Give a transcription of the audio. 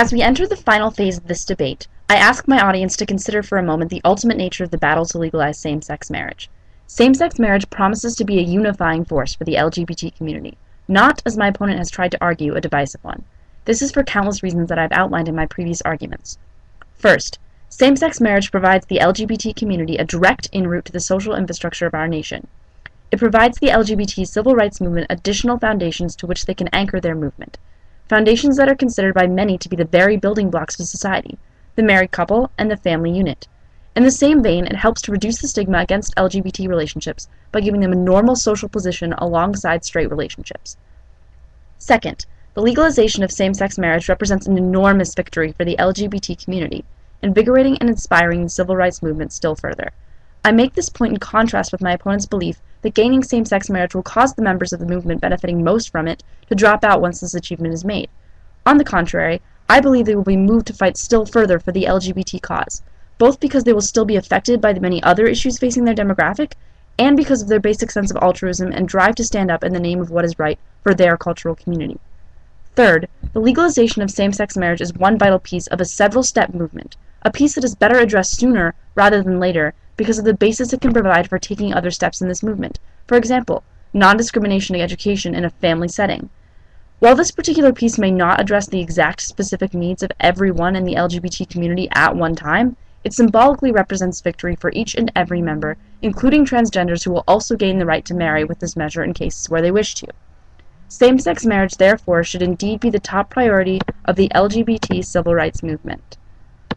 As we enter the final phase of this debate, I ask my audience to consider for a moment the ultimate nature of the battle to legalize same-sex marriage. Same-sex marriage promises to be a unifying force for the LGBT community, not, as my opponent has tried to argue, a divisive one. This is for countless reasons that I've outlined in my previous arguments. First, same-sex marriage provides the LGBT community a direct en-route to the social infrastructure of our nation. It provides the LGBT civil rights movement additional foundations to which they can anchor their movement. Foundations that are considered by many to be the very building blocks of society, the married couple and the family unit. In the same vein, it helps to reduce the stigma against LGBT relationships by giving them a normal social position alongside straight relationships. Second, the legalization of same-sex marriage represents an enormous victory for the LGBT community, invigorating and inspiring the civil rights movement still further. I make this point in contrast with my opponent's belief that gaining same-sex marriage will cause the members of the movement benefiting most from it to drop out once this achievement is made. On the contrary, I believe they will be moved to fight still further for the LGBT cause, both because they will still be affected by the many other issues facing their demographic, and because of their basic sense of altruism and drive to stand up in the name of what is right for their cultural community. Third, the legalization of same-sex marriage is one vital piece of a several-step movement, a piece that is better addressed sooner rather than later because of the basis it can provide for taking other steps in this movement. For example, non-discrimination in education in a family setting. While this particular piece may not address the exact specific needs of everyone in the LGBT community at one time, it symbolically represents victory for each and every member, including transgenders who will also gain the right to marry with this measure in cases where they wish to. Same-sex marriage, therefore, should indeed be the top priority of the LGBT civil rights movement.